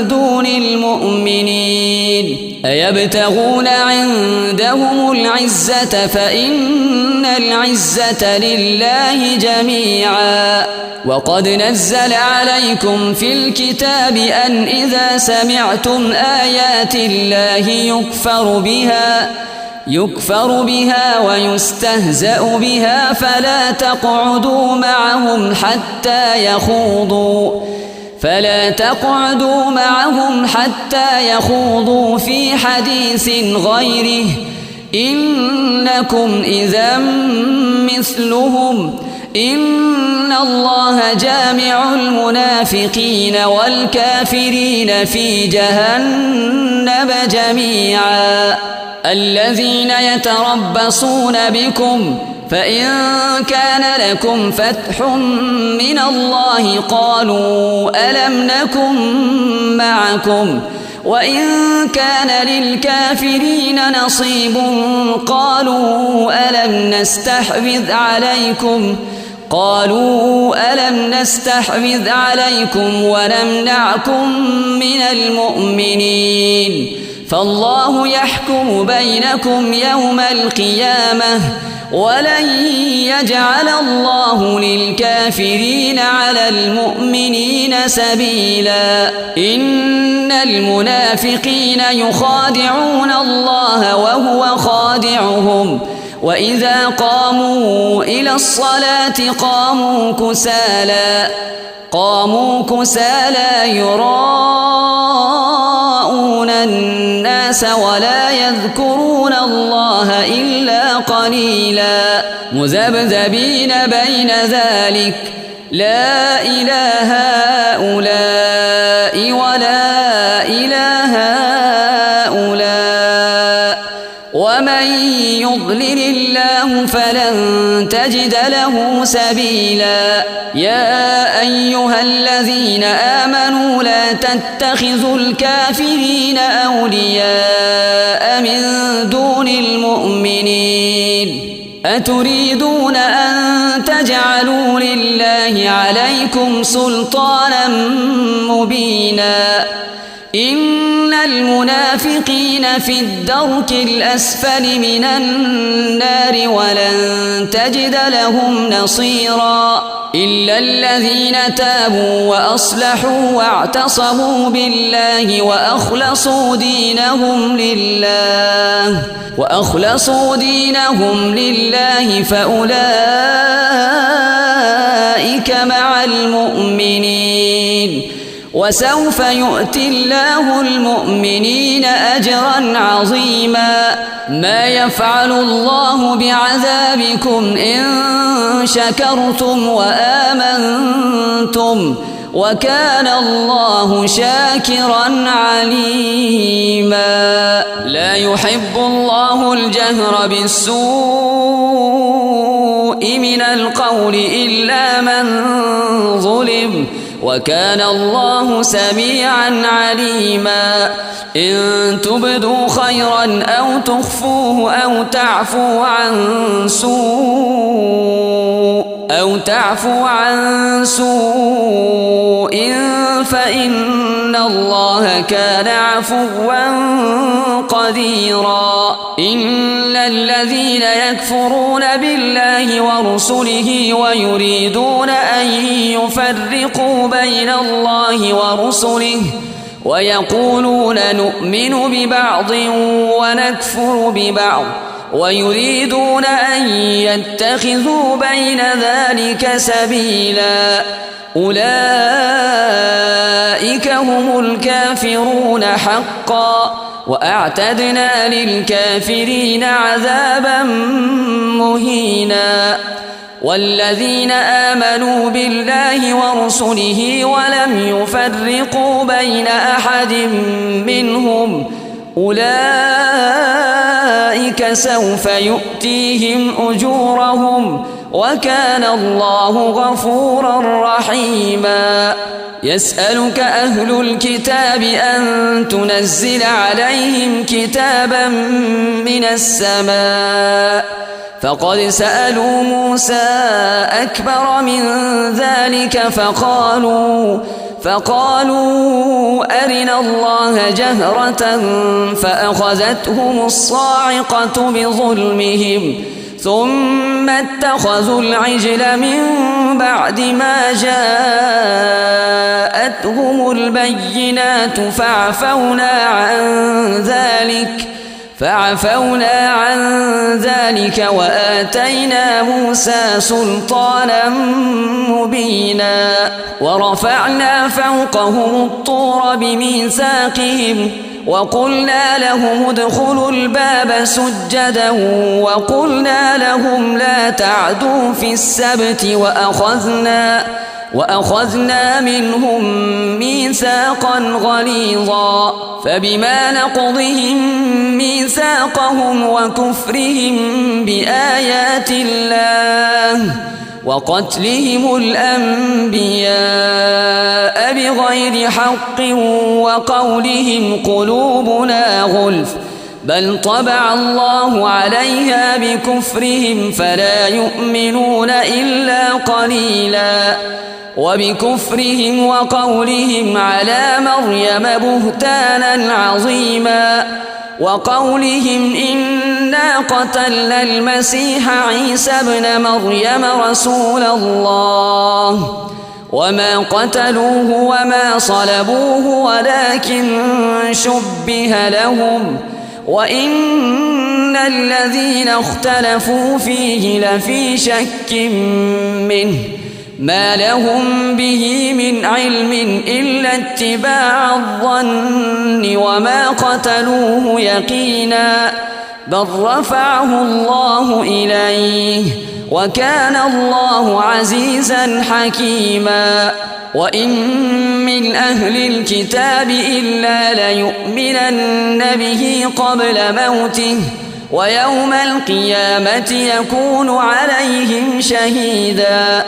Speaker 1: دون المؤمنين أيبتغون عندهم العزة فإن العزة لله جميعا. وقد نزل عليكم في الكتاب أن إذا سمعتم آيات الله يكفر بها ويستهزأ بها فلا تقعدوا معهم حتى يخوضوا في حديث غيره إنكم إذا مثلهم. إن الله جامع المنافقين والكافرين في جهنم جميعا. الذين يتربصون بكم فإن كان لكم فتح من الله قالوا ألم نكن معكم وإن كان للكافرين نصيب قالوا ألم نستحوذ عليكم ونمنعكم من المؤمنين فالله يحكم بينكم يوم القيامة ولن يجعل الله للكافرين على المؤمنين سبيلا إن المنافقين يخادعون الله وهو خادعهم وإذا قاموا إلى الصلاة قاموا كسالى يراءون الناس ولا يذكرون الله إلا قليلا مذبذبين بين ذلك لا إله هؤلاء ولا إله هؤلاء ومن يضلل الله فلن تجد له سبيلا يا أيها الذين آمنوا لا تتخذوا الكافرين أولياء من دون المؤمنين أتريدون أن تجعلوا لله عليكم سلطانا مبينا إن المنافقين في الدرك الأسفل من النار ولن تجد لهم نصيرا إلا الذين تابوا وأصلحوا واعتصموا بالله وأخلصوا دينهم لله فأولئك مع المؤمنين وسوف يؤتي الله المؤمنين أجرا عظيما ما يفعل الله بعذابكم إن شكرتم وآمنتم وكان الله شاكرا عليما لا يحب الله الجهر بالسوء من القول إلا من ظلم وكان الله سميعا عليما إن تبدوا خيرا أو تخفوه أو تعفوا عن سوء فإن الله كان عفوا قديرا إن الذين يكفرون بالله ورسله ويريدون أن يفرقوا بين الله ورسله ويقولون نؤمن ببعض ونكفر ببعض ويريدون أن يتخذوا بين ذلك سبيلا أولئك هم الكافرون حقا وأعتدنا للكافرين عذابا مهينا والذين آمنوا بالله ورسله ولم يفرقوا بين أحد منهم أولئك سوف يؤتيهم أجورهم وكان الله غفورا رحيما يسألك أهل الكتاب أن تنزل عليهم كتابا من السماء فقد سألوا موسى أكبر من ذلك فقالوا أرنا الله جهرة فأخذتهم الصاعقة بظلمهم ثم اتخذوا العجل من بعد ما جاءتهم البينات فعفونا عن ذلك وآتينا موسى سلطانا مبينا ورفعنا فوقهم الطور بميثاقهم وقلنا لهم ادخلوا الباب سجدا وقلنا لهم لا تعدوا في السبت وأخذنا منهم ميثاقا غليظا فبما نقضهم ميثاقهم وكفرهم بآيات الله وقتلهم الأنبياء بغير حق وقولهم قلوبنا غلف بل طبع الله عليها بكفرهم فلا يؤمنون إلا قليلا وبكفرهم وقولهم على مريم بهتانا عظيما وقولهم إنا قتلنا المسيح عيسى ابن مريم رسول الله وما قتلوه وما صلبوه ولكن شبه لهم وإن الذين اختلفوا فيه لفي شك منه ما لهم به من علم إلا اتباع الظن وما قتلوه يقينا بل رفعه الله إليه وكان الله عزيزا حكيما وإن من أهل الكتاب إلا ليؤمنن به قبل موته ويوم القيامة يكون عليهم شهيدا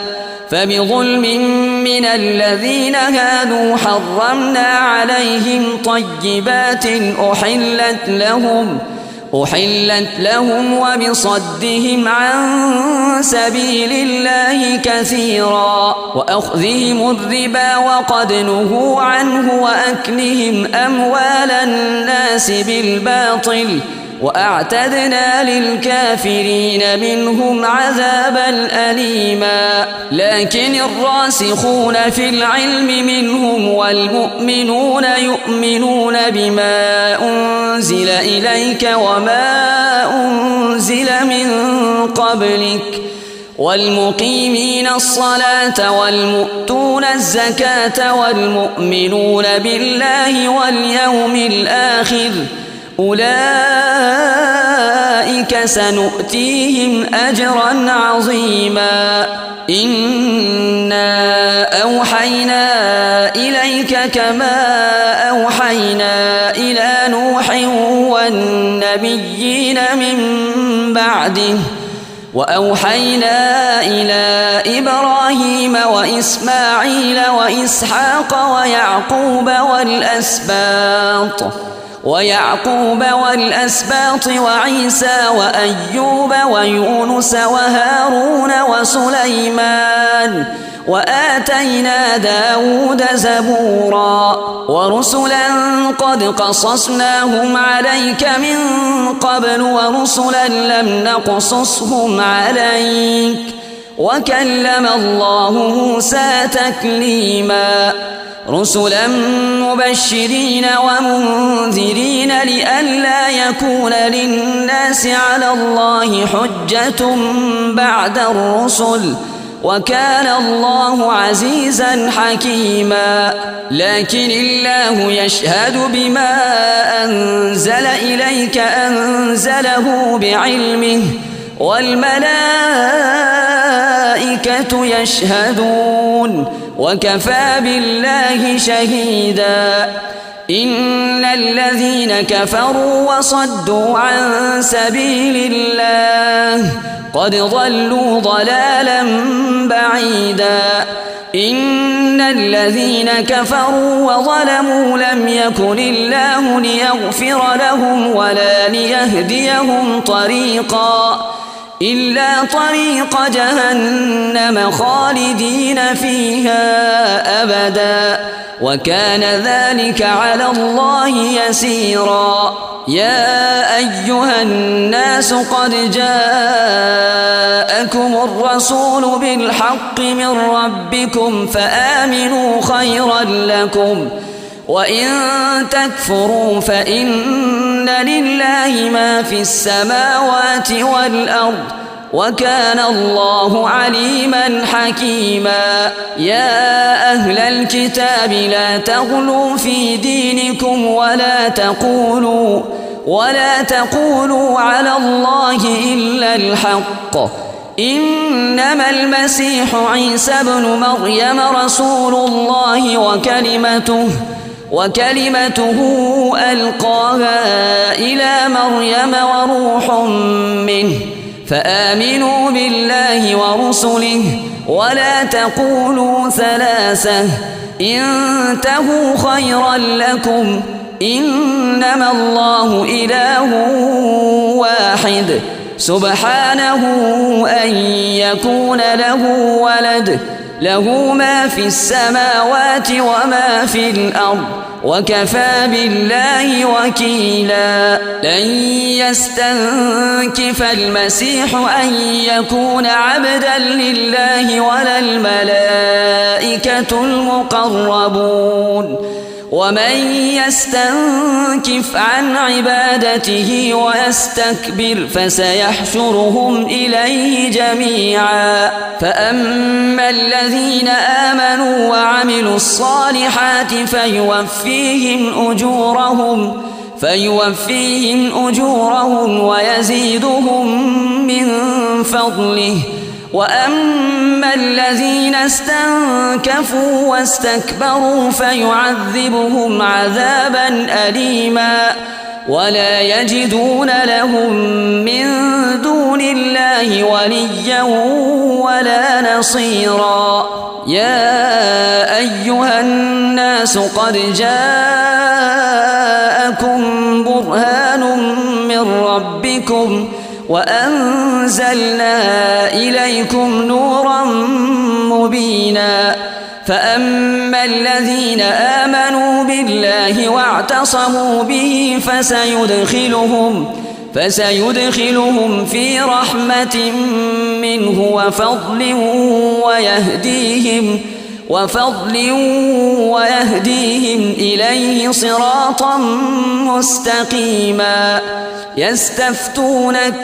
Speaker 1: فبظلم من الذين هادوا حرمنا عليهم طيبات أحلت لهم وبصدهم عن سبيل الله كثيرا وأخذهم الربا وقد نهوا عنه وأكلهم أموال الناس بالباطل وأعتدنا للكافرين منهم عذابا أليما لكن الراسخون في العلم منهم والمؤمنون يؤمنون بما أنزل إليك وما أنزل من قبلك والمقيمين الصلاة والمؤتون الزكاة والمؤمنون بالله واليوم الآخر أولئك سنؤتيهم أجرا عظيما إنا أوحينا إليك كما أوحينا إلى نوح والنبيين من بعده وأوحينا إلى إبراهيم وإسماعيل وإسحاق ويعقوب والأسباط وعيسى وأيوب ويونس وهارون وسليمان وآتينا داود زبورا ورسلا قد قصصناهم عليك من قبل ورسلا لم نقصصهم عليك وكلم الله موسى تكليما رسلا مبشرين ومنذرين لئلا يكون للناس على الله حجة بعد الرسل وكان الله عزيزا حكيما لكن الله يشهد بما أنزل إليك أنزله بعلمه والملائكة يشهدون وكفى بالله شهيدا إن الذين كفروا وصدوا عن سبيل الله قد ضلوا ضلالا بعيدا إن الذين كفروا وظلموا لم يكن الله ليغفر لهم ولا ليهديهم طريقا إلا طريق جهنم خالدين فيها أبدا وكان ذلك على الله يسيرا يا أيها الناس قد جاءكم الرسول بالحق من ربكم فآمنوا خيرا لكم وإن تكفروا فإن لله ما في السماوات والأرض وكان الله عليما حكيما يا أهل الكتاب لا تغلوا في دينكم ولا تقولوا على الله إلا الحق إنما المسيح عيسى ابن مريم رسول الله وكلمته ألقاها إلى مريم وروح منه فآمنوا بالله ورسله ولا تقولوا ثلاثة انتهوا خيرا لكم إنما الله إله واحد سبحانه أن يكون له ولد له ما في السماوات وما في الأرض وكفى بالله وكيلا. لن يستنكف المسيح أن يكون عبدا لله ولا الملائكة المقربون ومن يستنكف عن عبادته ويستكبر فسيحشرهم إليه جميعا. فأما الذين آمنوا وعملوا الصالحات فيوفيهم أجورهم ويزيدهم من فضله. وأما الذين استنكفوا واستكبروا فيعذبهم عذابا أليما ولا يجدون لهم من دون الله وليا ولا نصيرا. يا أيها الناس قد جاءكم برهان من ربكم وأنزلنا إليكم نورا مبينا. فأما الذين آمنوا بالله واعتصموا به فسيدخلهم في رحمة منه وفضل ويهديهم إليه صراطا مستقيما. يستفتونك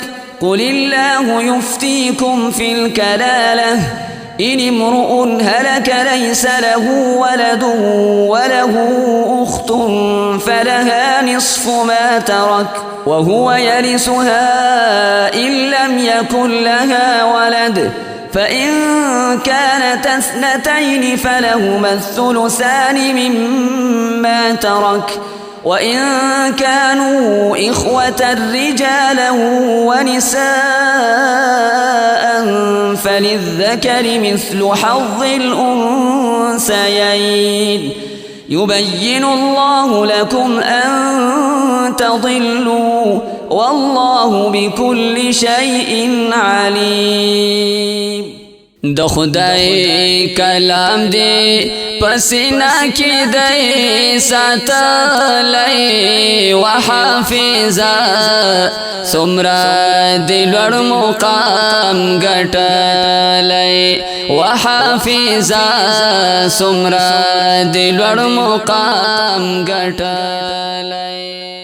Speaker 1: قل الله يفتيكم في الكلالة إن امرؤ هلك ليس له ولد وله أخت فلها نصف ما ترك وهو يرثها إن لم يكن لها ولد فإن كانت اثنتين فلهما الثلثان مما ترك وإن كانوا إخوة رجالا ونساء فللذكر مثل حظ الأنثيين. يبين الله لكم أن تضلوا والله بكل شيء عليم. د خدای کلام دی پسینا کی دی ساتلی وحافظا سمرا دلوڑ مقام گٹلی وحافظا سمرا دلوڑ مقام گٹلی.